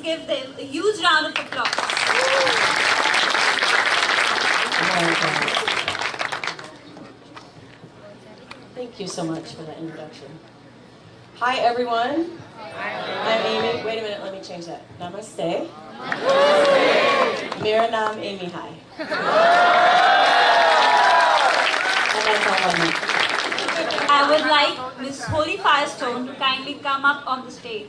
give them a huge round of applause. Thank you so much for that introduction. Hi, everyone. I'm Amy. Wait a minute, let me change that. Namaste. Mera naam Amy Hai. And that's all I know. I would like Miss Holy Firestone to kindly come up on the stage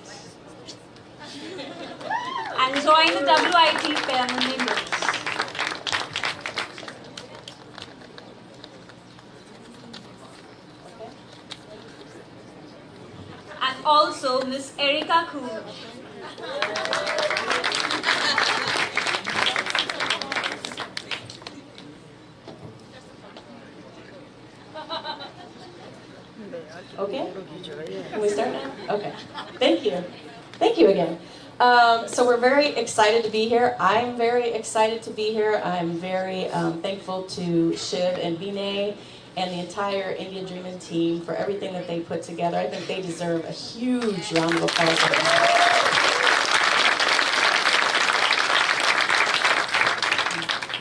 and join the WIT panel members. And also Miss Erica Kuhl. Okay? Can we start now? Okay. Thank you. Thank you again. So we're very excited to be here. I'm very excited to be here. I'm very thankful to Shiv and Vinay and the entire Indian Dreamin team for everything that they put together. I think they deserve a huge round of applause.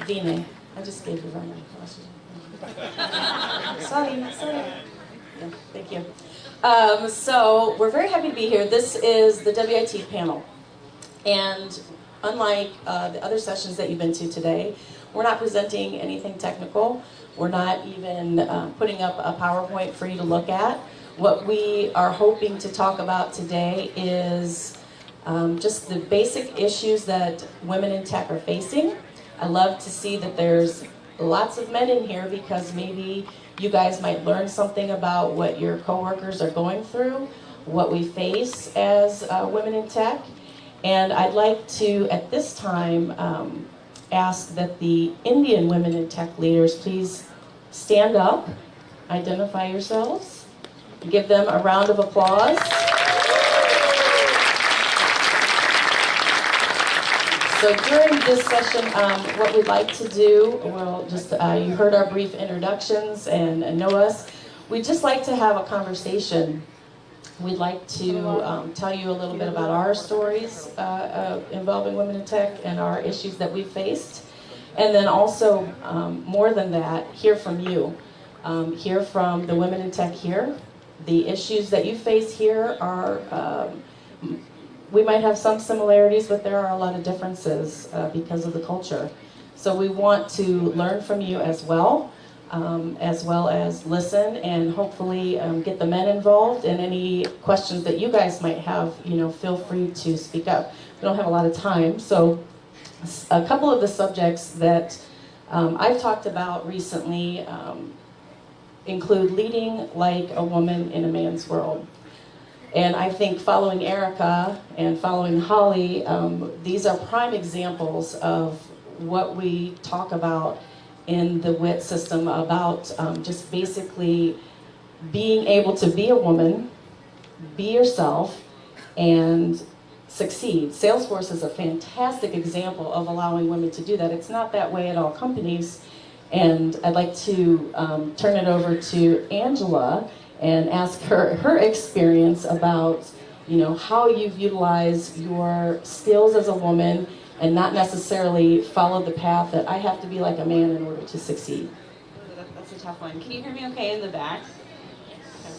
Vinay, I just gave you a round of applause. Sorry. Yeah, thank you. So we're very happy to be here. This is the WIT panel. And unlike the other sessions that you've been to today, we're not presenting anything technical. We're not even putting up a PowerPoint for you to look at. What we are hoping to talk about today is just the basic issues that women in tech are facing. I love to see that there's lots of men in here because maybe you guys might learn something about what your coworkers are going through, what we face as women in tech. And I'd like to, at this time, ask that the Indian women in tech leaders please stand up, identify yourselves, give them a round of applause. So during this session, what we'd like to do, well, just you heard our brief introductions and know us. We'd just like to have a conversation. We'd like to tell you a little bit about our stories involving women in tech and our issues that we've faced. And then also, more than that, hear from you. Hear from the women in tech here. The issues that you face here are, we might have some similarities, but there are a lot of differences because of the culture. So we want to learn from you as well as listen and hopefully get the men involved. And any questions that you guys might have, feel free to speak up. We don't have a lot of time, so a couple of the subjects that I've talked about recently include leading like a woman in a man's world. And I think following Erica and following Holly, these are prime examples of what we talk about in the WIT system about just basically being able to be a woman, be yourself, and succeed. Salesforce is a fantastic example of allowing women to do that. It's not that way at all companies. And I'd like to turn it over to Angela and ask her experience about, how you've utilized your skills as a woman and not necessarily follow the path that I have to be like a man in order to succeed. That's a tough one. Can you hear me okay in the back? Okay.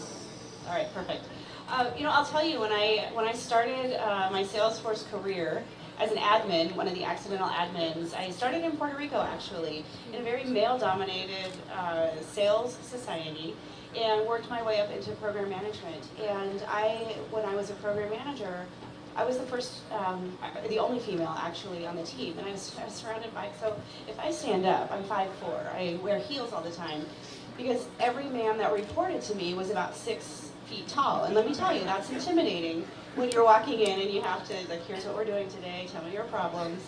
All right, perfect. I'll tell you, when I started my Salesforce career as an admin, one of the accidental admins, I started in Puerto Rico, actually, in a very male-dominated sales society, and worked my way up into program management. And when I was a program manager, I was the only female actually on the team, and I was surrounded by, so if I stand up, I'm 5'4", I wear heels all the time, because every man that reported to me was about 6 feet tall. And let me tell you, that's intimidating when you're walking in and you have to, here's what we're doing today, tell me your problems.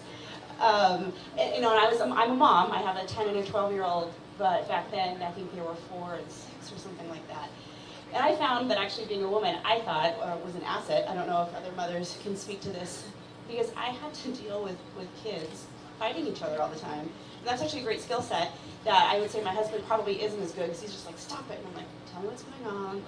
And I'm a mom, I have a 10 and a 12-year-old, but back then I think they were 4 and 6 or something like that. And I found that actually being a woman, I thought, was an asset. I don't know if other mothers can speak to this, because I had to deal with kids fighting each other all the time. And that's actually a great skill set that I would say my husband probably isn't as good, because he's just like, stop it. And I'm like, tell me what's going on.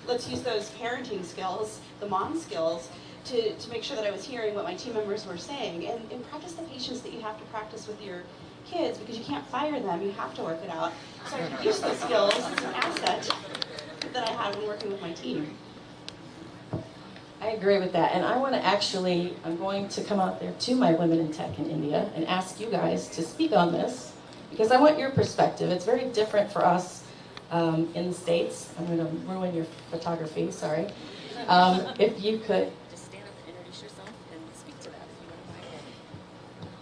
Let's use those parenting skills, the mom skills, to make sure that I was hearing what my team members were saying. And practice the patience that you have to practice with your kids, because you can't fire them, you have to work it out. So I could use those skills as an asset that I had when working with my team. I agree with that, and I want to I'm going to come out there to my women in tech in India and ask you guys to speak on this, because I want your perspective. It's very different for us in the States. I'm going to ruin your photography, sorry. If you could just stand up and introduce yourself and speak to that, if you wouldn't mind.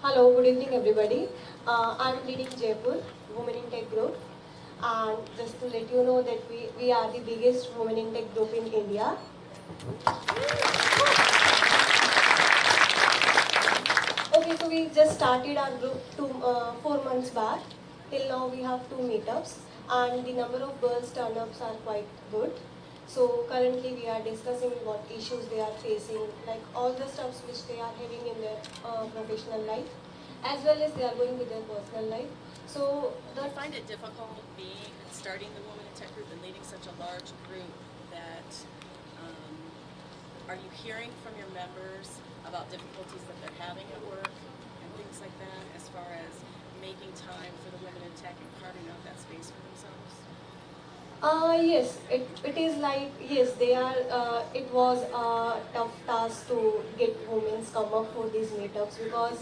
Hello, good evening everybody. I'm leading Jaipur Women in Tech group, and just to let you know that we are the biggest Women in Tech group in India. Okay, so we just started our group 4 months back. Till now we have 2 meetups, and the number of girls turn-ups are quite good. So currently we are discussing what issues they are facing, like all the stuffs which they are having in their professional life, as well as they are going with their personal life. So do you find it difficult starting the Women in Tech group and leading such a large group that are you hearing from your members about difficulties that they're having at work and things like that, as far as making time for the women in tech and carving out that space for themselves? Yes, it is like, yes, they are, it was a tough task to get women come up for these meetups, because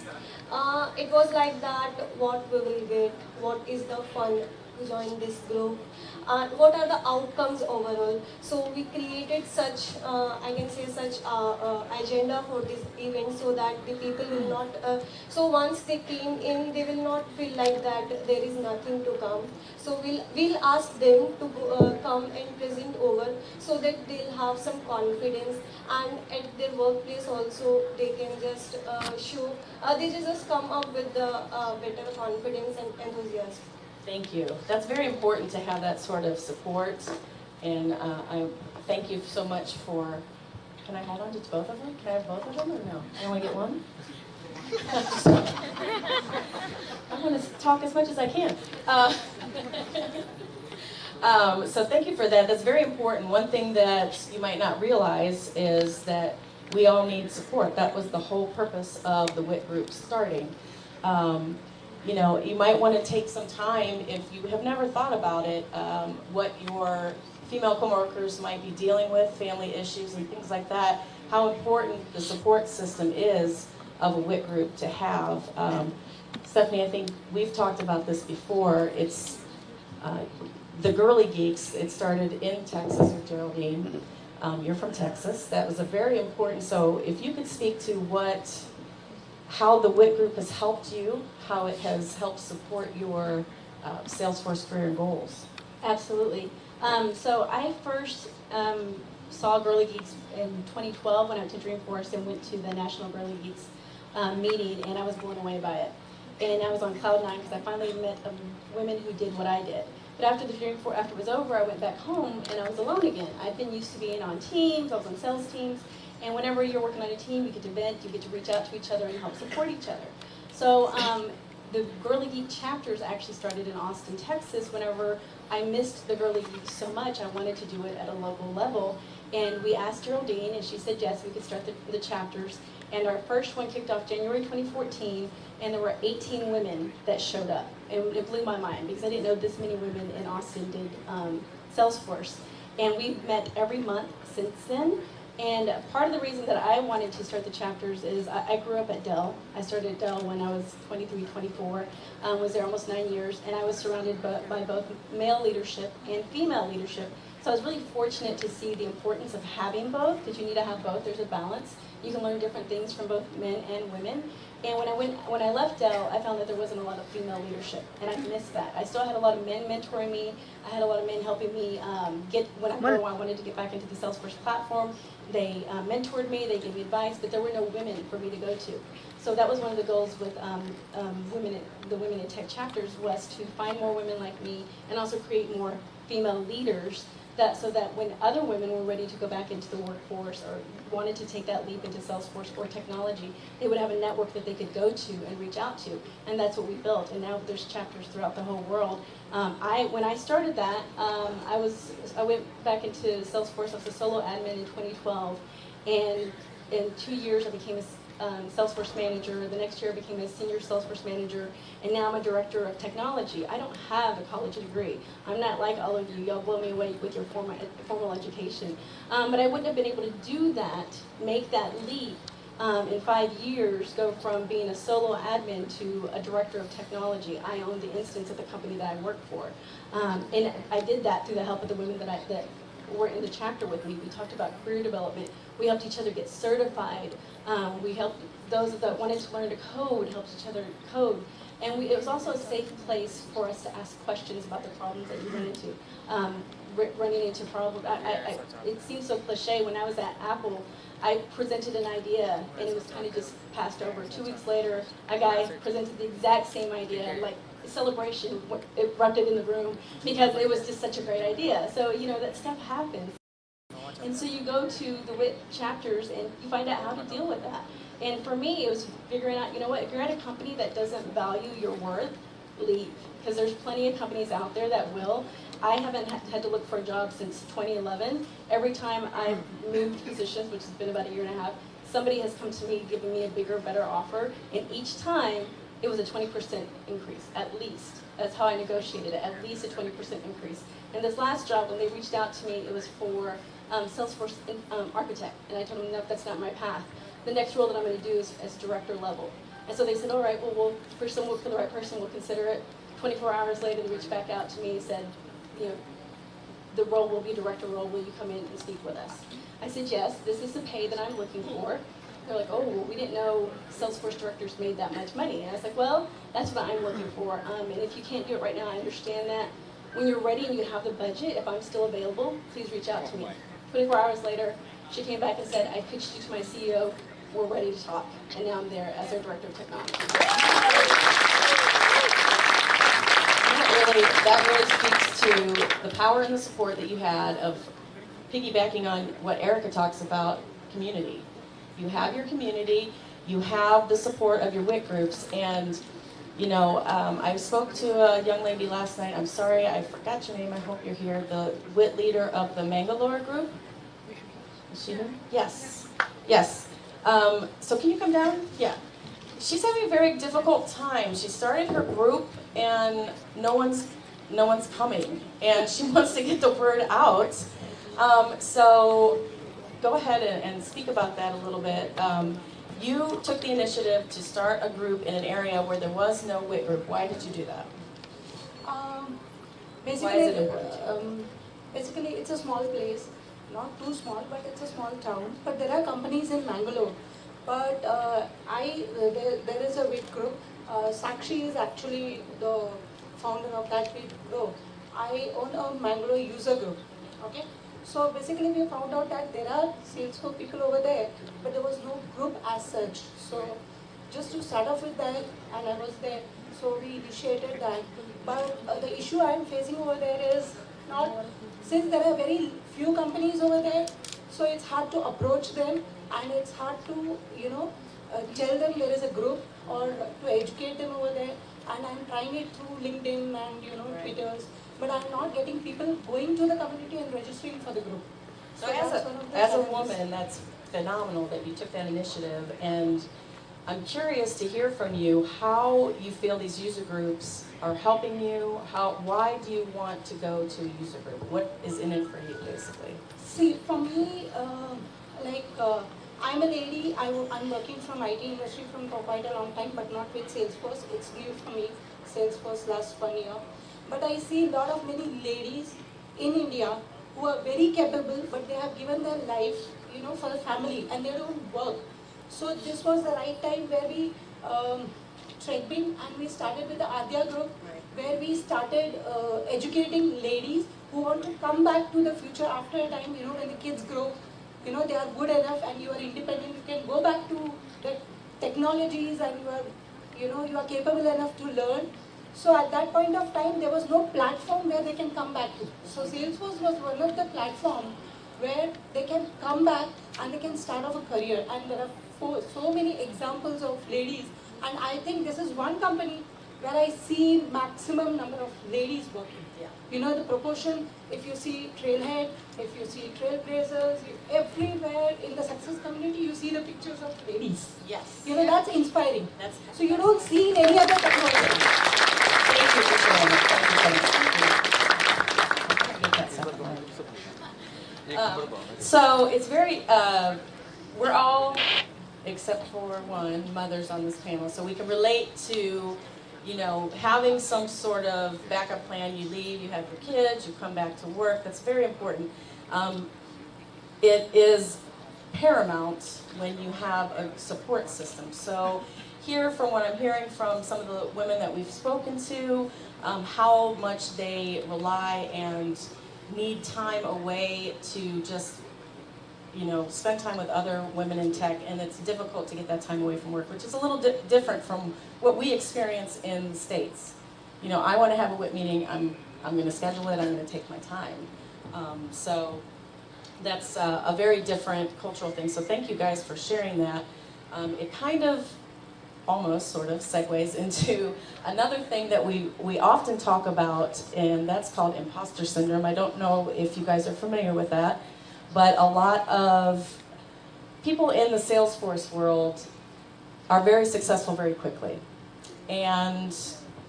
it was like that, what we will get, what is the fun to join this group, and what are the outcomes overall. So we created such, I can say such agenda for this event, so that the people will not, so once they came in, they will not feel like that there is nothing to come. So we'll ask them to come and present over, so that they'll have some confidence, and at their workplace also they can just show, they just come up with the better confidence and enthusiasm. Thank you. That's very important to have that sort of support, and I thank you so much for, can I hold on to both of them? Can I have both of them or no? I only get one? I want to talk as much as I can. So thank you for that. That's very important. One thing that you might not realize is that we all need support. That was the whole purpose of the WIT group starting. You know, you might want to take some time, if you have never thought about it, what your female coworkers might be dealing with, family issues and things like that, how important the support system is of a WIT group to have. Stephanie, I think we've talked about this before. It's the Girly Geeks. It started in Texas with Geraldine. You're from Texas. That was a very important, so if you could speak to how the WIT group has helped you, how it has helped support your Salesforce career and goals. Absolutely. So I first saw Girly Geeks in 2012 when I went to Dreamforce and went to the National Girly Geeks meeting, and I was blown away by it. And I was on cloud 9 because I finally met women who did what I did. But after it was over, I went back home and I was alone again. I'd been used to being on teams, I was on sales teams, and whenever you're working on a team, you get to vent, you get to reach out to each other and help support each other. So the Girly Geek chapters actually started in Austin, Texas. Whenever I missed the Girly Geeks so much, I wanted to do it at a local level. And we asked Geraldine, and she said yes, we could start the chapters. And our first one kicked off January 2014, and there were 18 women that showed up. And it blew my mind, because I didn't know this many women in Austin did Salesforce. And we've met every month since then. And part of the reason that I wanted to start the chapters is I grew up at Dell. I started at Dell when I was 23, 24, was there almost 9 years, and I was surrounded by both male leadership and female leadership. So I was really fortunate to see the importance of having both, because you need to have both. There's a balance. You can learn different things from both men and women. And when I left Dell, I found that there wasn't a lot of female leadership, and I missed that. I still had a lot of men mentoring me. I had a lot of men helping me when I wanted to get back into the Salesforce platform. They mentored me, they gave me advice, but there were no women for me to go to. So that was one of the goals with the Women in Tech chapters, was to find more women like me and also create more female leaders that so that when other women were ready to go back into the workforce or wanted to take that leap into Salesforce or technology, they would have a network that they could go to and reach out to, and that's what we built. And now there's chapters throughout the whole world. When I started that, I went back into Salesforce. I was a solo admin in 2012, and in 2 years I became a Salesforce manager. The next year I became a senior Salesforce manager, and now I'm a director of technology. I don't have a college degree. I'm not like all of you. Y'all blow me away with your formal education. But I wouldn't have been able to do that, make that leap in 5 years, go from being a solo admin to a director of technology. I own the instance of the company that I work for. And I did that through the help of the women that were in the chapter with me. We talked about career development. We helped each other get certified. We helped those that wanted to learn to code, helped each other code. And it was also a safe place for us to ask questions about the problems that you run into. Running into problems, it seems so cliche. When I was at Apple, I presented an idea and it was kind of just passed over. 2 weeks later, a guy presented the exact same idea, like celebration erupted in the room because it was just such a great idea. So, you know, that stuff happens. And so you go to the WIT chapters and you find out how to deal with that. And for me, it was figuring out, you know what, if you're at a company that doesn't value your worth, leave. Because there's plenty of companies out there that will. I haven't had to look for a job since 2011. Every time I've moved positions, which has been about 1.5 years, somebody has come to me giving me a bigger, better offer. And each time, it was a 20% increase, at least. That's how I negotiated it, at least a 20% increase. And this last job, when they reached out to me, it was for Salesforce architect. And I told them, no, that's not my path. The next role that I'm going to do is as director level. And so they said, all right, well, for the right person, we'll consider it. 24 hours later, they reached back out to me and said, you know, the role will be director role. Will you come in and speak with us? I said, yes, this is the pay that I'm looking for. They're like, oh, well, we didn't know Salesforce directors made that much money. And I was like, well, that's what I'm looking for. And if you can't do it right now, I understand that. When you're ready and you have the budget, if I'm still available, please reach out to me. 24 hours later, she came back and said, I pitched you to my CEO. We're ready to talk. And now I'm there as their director of technology. That really speaks to the power and the support that you had of piggybacking on what Erica talks about, community. You have your community, you have the support of your WIT groups, and you know, I spoke to a young lady last night, I'm sorry, I forgot your name, I hope you're here, the WIT leader of the Mangalore group. Is she here? Yes, yes. So can you come down? Yeah. She's having a very difficult time. She started her group and no one's coming, and she wants to get the word out. So go ahead and speak about that a little bit. You took the initiative to start a group in an area where there was no WIT group. Why did you do that? Basically, Why is it important? Basically, it's a small place, not too small, but it's a small town. But there are companies in Mangalore. But there is a WIT group. Sakshi is actually the founder of that WIT group. I own a Mangalore user group. Okay. So basically, we found out that there are Salesforce people over there, but there was no group as such. So just to start off with that, and I was there, so we initiated that. But the issue I'm facing over there is not, since there are very few companies over there, so it's hard to approach them, and it's hard to, you know, tell them there is a group or to educate them over there. And I'm trying it through LinkedIn and, you know, Twitters, but I'm not getting people going to the community and registering for the group. So as a woman, that's phenomenal that you took that initiative, and I'm curious to hear from you how you feel these user groups are helping you. Why do you want to go to a user group? What is in it for you, basically? See, for me, I'm a lady. I'm working from IT industry from for quite a long time, but not with Salesforce. It's new for me. Salesforce last 1 year. But I see a lot of many ladies in India who are very capable, but they have given their life, you know, for the family, and they don't work. So this was the right time where we Dreamin, and we started with the Adya group, where we started educating ladies who want to come back to the future after a time, you know, when the kids grow, you know, they are good enough and you are independent, you can go back to the technologies and you are capable enough to learn. So at that point of time, there was no platform where they can come back to. So Salesforce was one of the platform where they can come back and they can start off a career. And there are so many examples of ladies. And I think this is one company where I see maximum number of ladies working. Yeah. You know the proportion, if you see Trailhead, if you see Trailblazers, everywhere in the success community, you see the pictures of ladies. Yes. You know, that's inspiring. That's So you don't see in any other technology. Thank you for sharing it. Thank you so much. So it's very, we're all, except for one, mothers on this panel, so we can relate to, you know, having some sort of backup plan. You leave, you have your kids, you come back to work. That's very important. It is paramount when you have a support system. So here, from what I'm hearing from some of the women that we've spoken to, how much they rely and need time away to just, you know, spend time with other women in tech, and it's difficult to get that time away from work, which is a little different from what we experience in the States. You know, I want to have a WIT meeting, I'm going to schedule it, I'm going to take my time. So that's a very different cultural thing. So thank you guys for sharing that. It kind of almost sort of segues into another thing that we often talk about, and that's called Impostor Syndrome. I don't know if you guys are familiar with that, but a lot of people in the Salesforce world are very successful very quickly. And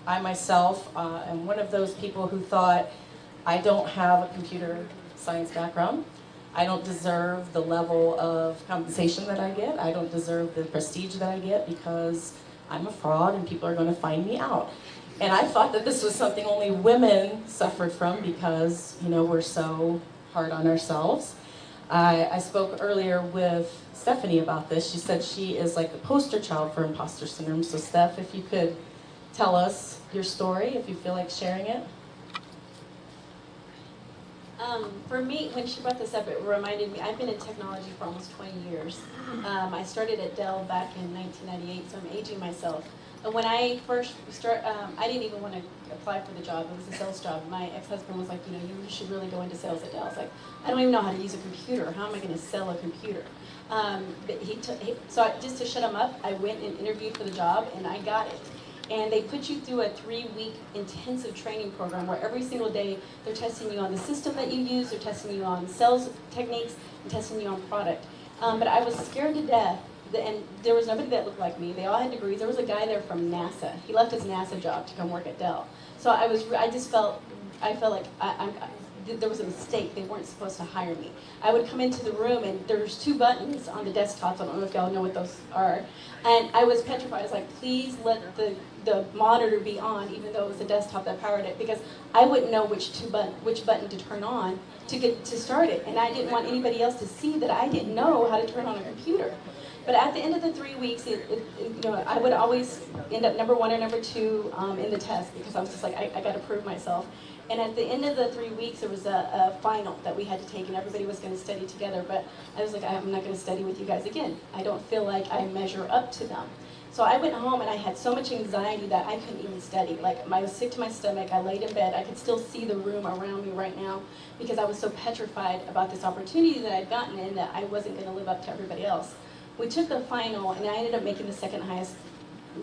I myself am one of those people who thought, I don't have a computer science background. I don't deserve the level of compensation that I get. I don't deserve the prestige that I get because I'm a fraud and people are going to find me out. And I thought that this was something only women suffered from because, you know, we're so hard on ourselves. I spoke earlier with Stephanie about this. She said she is like the poster child for imposter syndrome. So Steph, if you could tell us your story, if you feel like sharing it. For me, when she brought this up, it reminded me, I've been in technology for almost 20 years. I started at Dell back in 1998, so I'm aging myself. And when I first started, I didn't even want to apply for the job. It was a sales job. My ex-husband was like, you know, you should really go into sales at Dell. I was like, I don't even know how to use a computer. How am I going to sell a computer? So just to shut him up, I went and interviewed for the job, and I got it. And they put you through a 3-week intensive training program where every single day they're testing you on the system that you use, they're testing you on sales techniques, and testing you on product. But I was scared to death, and there was nobody that looked like me. They all had degrees. There was a guy there from NASA. He left his NASA job to come work at Dell. So I felt like there was a mistake. They weren't supposed to hire me. I would come into the room and there's 2 buttons on the desktops. I don't know if y'all know what those are. And I was petrified. I was like, please let the monitor be on, even though it was the desktop that powered it, because I wouldn't know which button to turn on to start it. And I didn't want anybody else to see that I didn't know how to turn on a computer. But at the end of the 3 weeks, you know, I would always end up number 1 or number 2 in the test because I was just like, I got to prove myself. And at the end of the 3 weeks, there was a final that we had to take, and everybody was going to study together. But I was like, I'm not going to study with you guys again. I don't feel like I measure up to them. So I went home, and I had so much anxiety that I couldn't even study. Like, I was sick to my stomach. I laid in bed. I could still see the room around me right now because I was so petrified about this opportunity that I'd gotten and that I wasn't going to live up to everybody else. We took the final, and I ended up making the second highest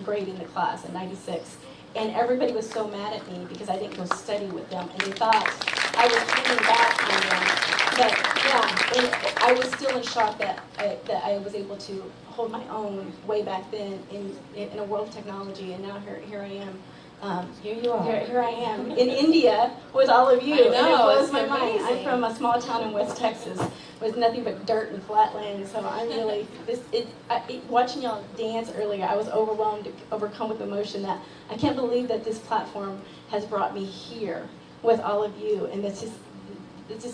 grade in the class at 96. And everybody was so mad at me because I didn't go study with them, and they thought I was turning back on them. But yeah, and I was still in shock that I was able to hold my own way back then in a world of technology, and now here I am. Here you are. Here I am in India with all of you, I know, and it blows it's my mind. amazing. I'm from a small town in West Texas with nothing but dirt and flat land, so I'm really watching y'all dance earlier. I was overcome with emotion that I can't believe that this platform has brought me here with all of you, and it just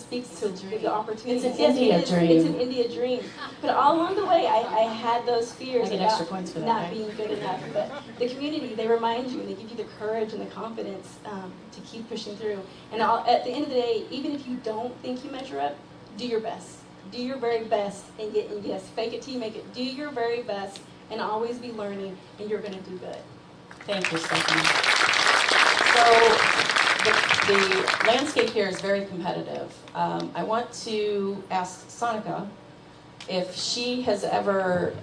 speaks to the opportunity. It's an India dream. It's an India dream. But all along the way, I had those fears I get about extra points for that, not right? being good enough. But the community, they remind you, and they give you the courage and the confidence to keep pushing through. And at the end of the day, even if you don't think you measure up, do your best. Do your very best, and yes, fake it till you make it. Do your very best, and always be learning, and you're going to do good. Thank you, Stephanie. the landscape here is very competitive. I want to ask Sonika if she has ever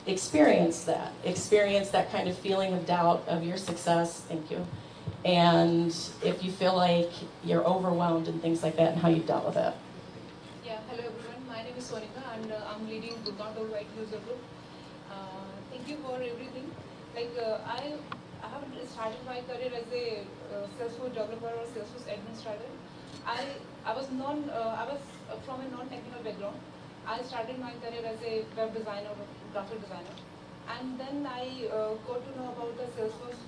experienced that kind of feeling of doubt of your success, thank you, and if you feel like you're overwhelmed and things like that and how you've dealt with it. Yeah, hello everyone. My name is Sonika and I'm leading WIT user group. Thank you for everything. I haven't started my career as a Salesforce developer or Salesforce administrator. I was from a non-technical background. I started my career as a web designer or graphic designer, and then I got to know about the Salesforce,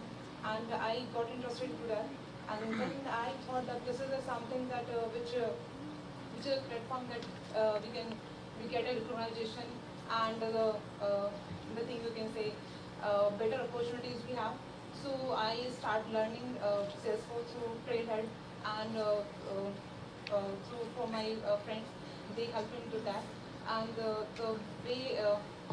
and I got interested into that. And then I thought that this is something that which is a platform that we get a recognition and the thing you can say better opportunities we have. So I start learning Salesforce through Trailhead and through from my friends. They helped me into that, and the way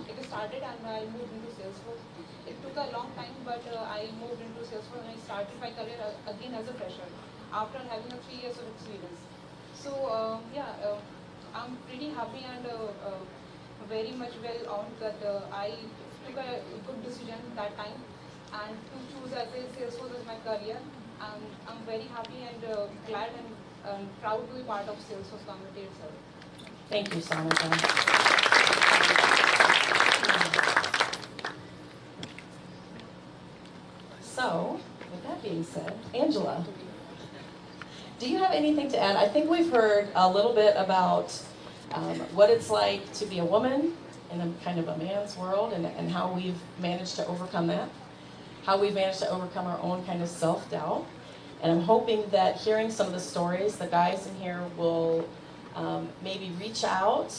it started, and I moved into Salesforce. It took a long time, but I moved into Salesforce and I started my career again as a fresher after having 3 years of experience. So I'm pretty happy and very much well on that I took a good decision that time and to choose as a Salesforce as my career. And I'm very happy and glad and proud to be part of Salesforce community itself. Thank you, Sonika. So, with that being said, Angela, do you have anything to add? I think we've heard a little bit about what it's like to be a woman in a kind of a man's world and how we've managed to overcome that, how we've managed to overcome our own kind of self-doubt. And I'm hoping that hearing some of the stories, the guys in here will maybe reach out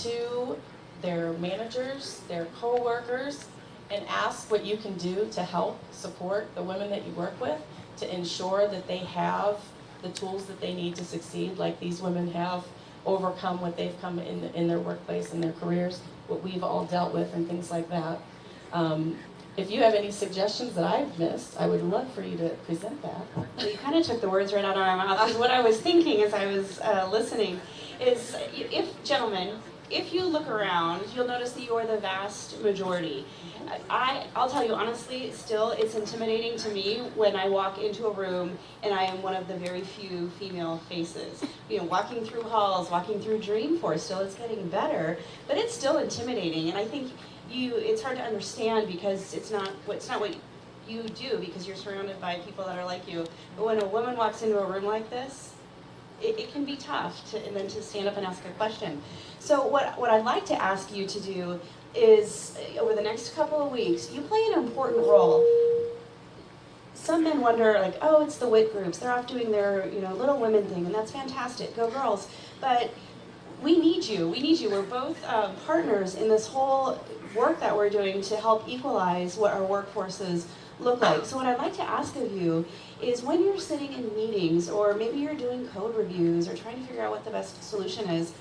to their managers, their co-workers, and ask what you can do to help support the women that you work with to ensure that they have the tools that they need to succeed, like these women have overcome what they've come in their workplace and their careers, what we've all dealt with and things like that. If you have any suggestions that I've missed, I would love for you to present that. Well, you kind of took the words right out of my mouth, because what I was thinking as I was listening is, gentlemen, if you look around, you'll notice that you are the vast majority. I'll tell you honestly, still, it's intimidating to me when I walk into a room and I am one of the very few female faces. You know, walking through halls, walking through Dreamforce, still it's getting better, but it's still intimidating. And I think it's hard to understand because it's not what you do, because you're surrounded by people that are like you. But when a woman walks into a room like this, it can be tough and then to stand up and ask a question. So what I'd like to ask you to do is, over the next couple of weeks, you play an important role. Some men wonder, like, oh, it's the WIT groups. They're off doing their, little women thing, and that's fantastic. Go girls. But we need you. We need you. We're both partners in this whole work that we're doing to help equalize what our workforces look like. So what I'd like to ask of you is, when you're sitting in meetings, or maybe you're doing code reviews or trying to figure out what the best solution is,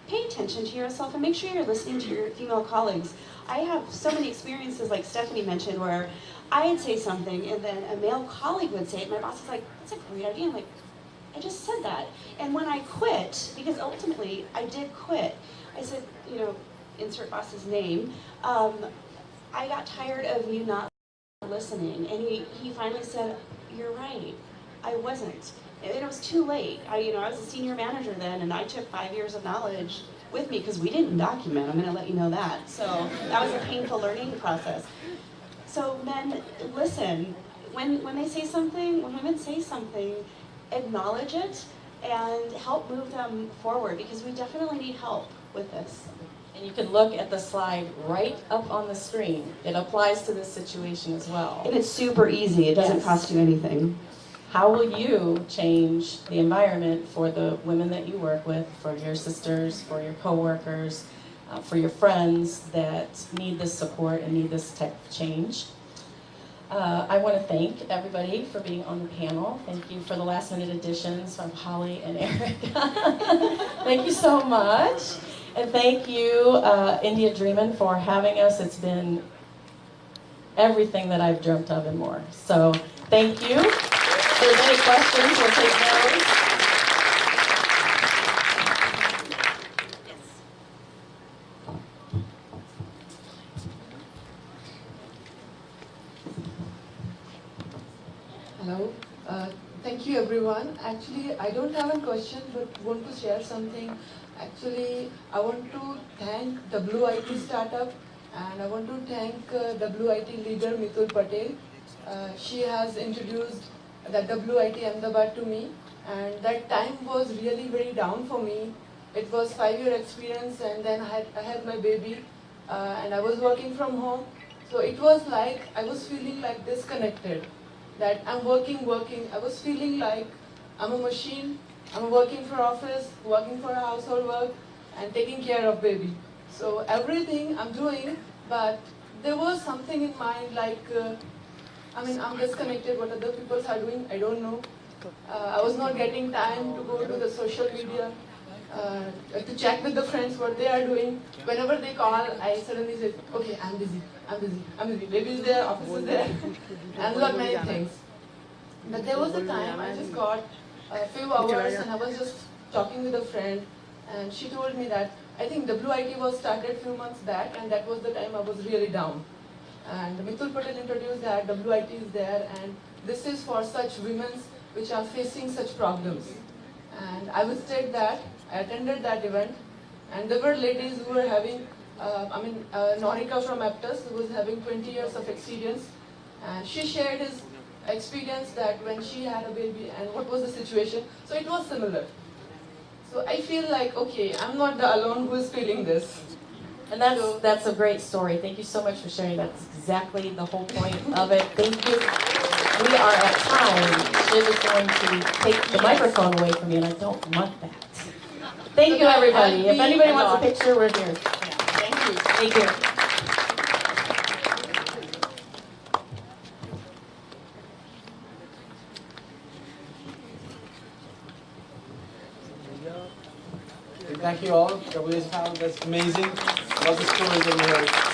pay attention to yourself and make sure you're listening to your female colleagues. I have so many experiences, like Stephanie mentioned, where I'd say something and then a male colleague would say it, and my boss is like, that's a great idea. I'm like, I just said that. And when I quit, because ultimately I did quit, I said, insert boss's name, I got tired of you not listening. And he finally said, you're right, I wasn't. And it was too late. I was a senior manager then, and I took 5 years of knowledge with me because we didn't document. I'm going to let you know that. So that was a painful learning process. So men, listen. When they say something, when women say something, acknowledge it and help move them forward, because we definitely need help with this. And you can look at the slide right up on the screen. It applies to this situation as well. And it's super easy. It doesn't cost you anything. How will you change the environment for the women that you work with, for your sisters, for your coworkers, for your friends that need this support and need this type of change? I want to thank everybody for being on the panel. Thank you for the last minute additions from Holly and Erica. Thank you so much. And thank you, India Dreamin, for having us. It's been everything that I've dreamt of and more. So Thank you. If there's any questions, we'll take those. Hello. Thank you, everyone. Actually, I don't have a question, but want to share something. Actually, I want to thank WIT Startup, and I want to thank WIT leader Mitul Patel. She has introduced the WIT Ahmedabad to me, and that time was really very down for me. It was 5-year experience, and then I had my baby, and I was working from home. So it was like I was feeling like disconnected. That I'm working. I was feeling like I'm a machine. I'm working for office, working for household work, and taking care of baby. So everything I'm doing, but there was something in mind like, I'm disconnected. What other people are doing, I don't know. I was not getting time to go to the social media, to check with the friends what they are doing. Whenever they call, I suddenly say, okay, I'm busy. Baby is there, office is there, and lot many things. But there was a time I just got a few hours and I was just talking with a friend, and she told me that I think WIT was started few months back, and that was the time I was really down. And Mitul Patel introduced that WIT is there, and this is for such women which are facing such problems. And I visited that, I attended that event, and there were ladies who were having, Norika from Aptus, who was having 20 years of experience, and she shared his experience that when she had a baby and what was the situation. So it was similar. So I feel like, okay, I'm not the alone who is feeling this. And that's a great story. Thank you so much for sharing. That's exactly the whole point of it. Thank you. We are at time. Shiv is going to take the microphone away from me, and I don't want that. Thank you, everybody. If anybody wants a picture, we're here. Thank you. Thank you. Thank you all. WS Power, that's amazing. Lots of stories in here.